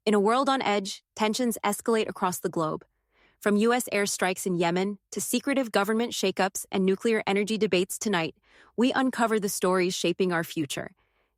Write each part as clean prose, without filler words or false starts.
In a world on edge, tensions escalate across the globe. From U.S. airstrikes in Yemen to secretive government shakeups and nuclear energy debates tonight, we uncover the stories shaping our future.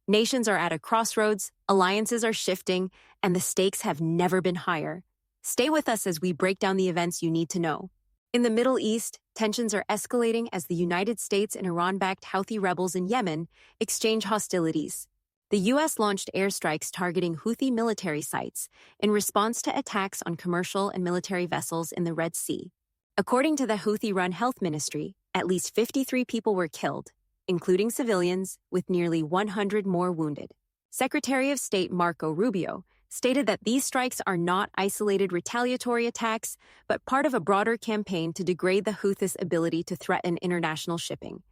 Nations are at a crossroads, alliances are shifting, and the stakes have never been higher. Stay with us as we break down the events you need to know. In the Middle East, tensions are escalating as the United States and Iran-backed Houthi rebels in Yemen exchange hostilities. The U.S. launched airstrikes targeting Houthi military sites in response to attacks on commercial and military vessels in the Red Sea. According to the Houthi-run health ministry, at least 53 people were killed, including civilians, with nearly 100 more wounded. Secretary of State Marco Rubio stated that these strikes are not isolated retaliatory attacks, but part of a broader campaign to degrade the Houthis' ability to threaten international shipping.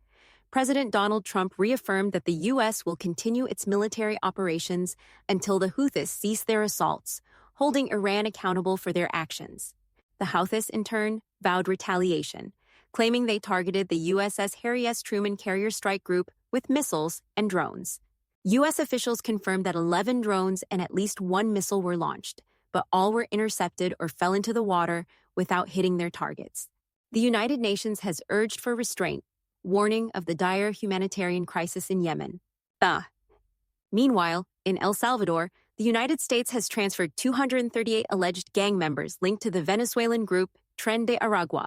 President Donald Trump reaffirmed that the U.S. will continue its military operations until the Houthis cease their assaults, holding Iran accountable for their actions. The Houthis, in turn, vowed retaliation, claiming they targeted the USS Harry S. Truman carrier strike group with missiles and drones. U.S. officials confirmed that 11 drones and at least one missile were launched, but all were intercepted or fell into the water without hitting their targets. The United Nations has urged for restraint, warning of the dire humanitarian crisis in Yemen. Meanwhile, in El Salvador, the United States has transferred 238 alleged gang members linked to the Venezuelan group Tren de Aragua.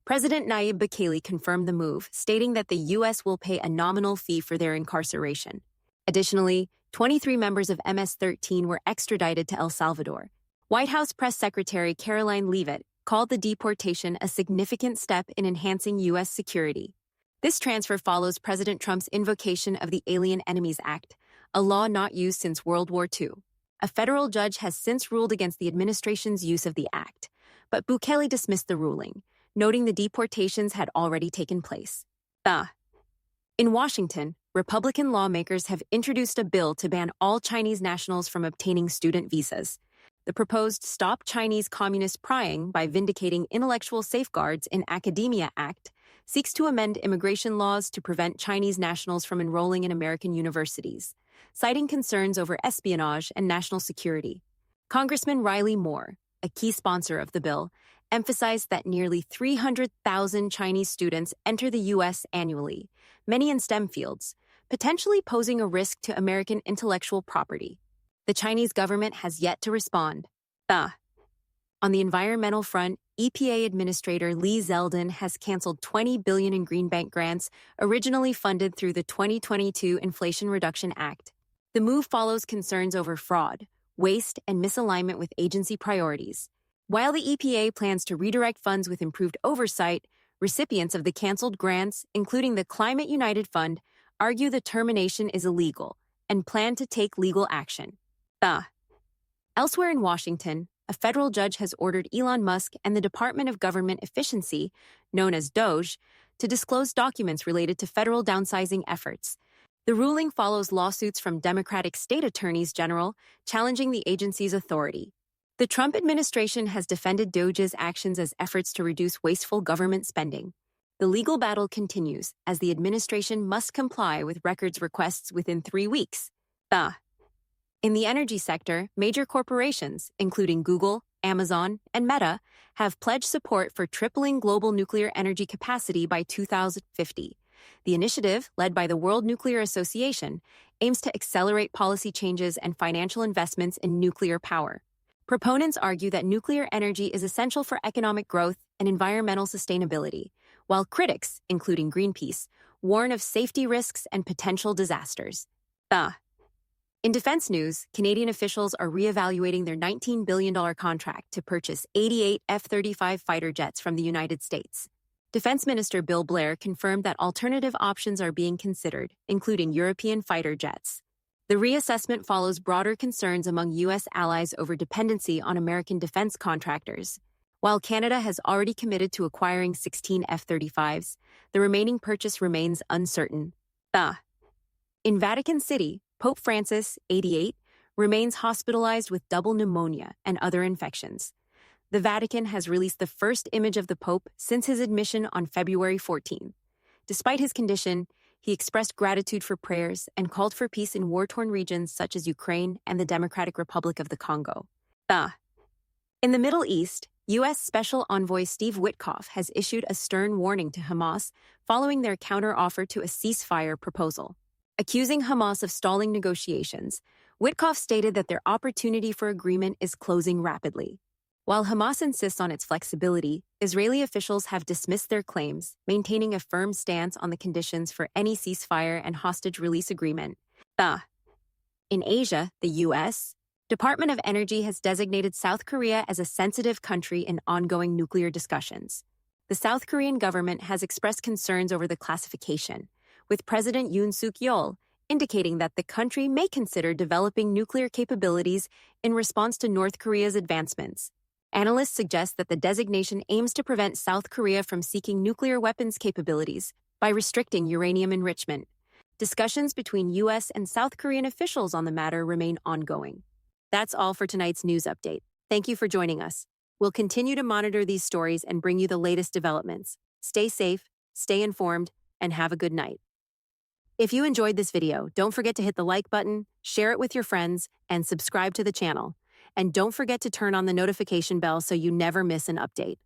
President Nayib Bukele confirmed the move, stating that the U.S. will pay a nominal fee for their incarceration. Additionally, 23 members of MS-13 were extradited to El Salvador. White House Press Secretary Caroline Leavitt called the deportation a significant step in enhancing U.S. security. This transfer follows President Trump's invocation of the Alien Enemies Act, a law not used since World War II. A federal judge has since ruled against the administration's use of the act, but Bukele dismissed the ruling, noting the deportations had already taken place. In Washington, Republican lawmakers have introduced a bill to ban all Chinese nationals from obtaining student visas. The proposed Stop Chinese Communist Prying by Vindicating Intellectual Safeguards in Academia Act seeks to amend immigration laws to prevent Chinese nationals from enrolling in American universities, citing concerns over espionage and national security. Congressman Riley Moore, a key sponsor of the bill, emphasized that nearly 300,000 Chinese students enter the U.S. annually, many in STEM fields, potentially posing a risk to American intellectual property. The Chinese government has yet to respond. On the environmental front, EPA Administrator Lee Zeldin has canceled $20 billion in green bank grants originally funded through the 2022 Inflation Reduction Act. The move follows concerns over fraud, waste, and misalignment with agency priorities. While the EPA plans to redirect funds with improved oversight, recipients of the canceled grants, including the Climate United Fund, argue the termination is illegal and plan to take legal action. Elsewhere in Washington, a federal judge has ordered Elon Musk and the Department of Government Efficiency, known as DOGE, to disclose documents related to federal downsizing efforts. The ruling follows lawsuits from Democratic state attorneys general challenging the agency's authority. The Trump administration has defended DOGE's actions as efforts to reduce wasteful government spending. The legal battle continues as the administration must comply with records requests within 3 weeks. In the energy sector, major corporations, including Google, Amazon, and Meta, have pledged support for tripling global nuclear energy capacity by 2050. The initiative, led by the World Nuclear Association, aims to accelerate policy changes and financial investments in nuclear power. Proponents argue that nuclear energy is essential for economic growth and environmental sustainability, while critics, including Greenpeace, warn of safety risks and potential disasters. In defense news, Canadian officials are reevaluating their $19 billion contract to purchase 88 F-35 fighter jets from the United States. Defense Minister Bill Blair confirmed that alternative options are being considered, including European fighter jets. The reassessment follows broader concerns among U.S. allies over dependency on American defense contractors. While Canada has already committed to acquiring 16 F-35s, the remaining purchase remains uncertain. In Vatican City, Pope Francis, 88, remains hospitalized with double pneumonia and other infections. The Vatican has released the first image of the Pope since his admission on February 14. Despite his condition, he expressed gratitude for prayers and called for peace in war-torn regions such as Ukraine and the Democratic Republic of the Congo. In the Middle East, U.S. Special Envoy Steve Witkoff has issued a stern warning to Hamas following their counteroffer to a ceasefire proposal. Accusing Hamas of stalling negotiations, Witkoff stated that their opportunity for agreement is closing rapidly. While Hamas insists on its flexibility, Israeli officials have dismissed their claims, maintaining a firm stance on the conditions for any ceasefire and hostage release agreement. In Asia, the U.S. Department of Energy has designated South Korea as a sensitive country in ongoing nuclear discussions. The South Korean government has expressed concerns over the classification, with President Yoon Suk-yeol indicating that the country may consider developing nuclear capabilities in response to North Korea's advancements. Analysts suggest that the designation aims to prevent South Korea from seeking nuclear weapons capabilities by restricting uranium enrichment. Discussions between U.S. and South Korean officials on the matter remain ongoing. That's all for tonight's news update. Thank you for joining us. We'll continue to monitor these stories and bring you the latest developments. Stay safe, stay informed, and have a good night. If you enjoyed this video, don't forget to hit the like button, share it with your friends, and subscribe to the channel. And don't forget to turn on the notification bell so you never miss an update.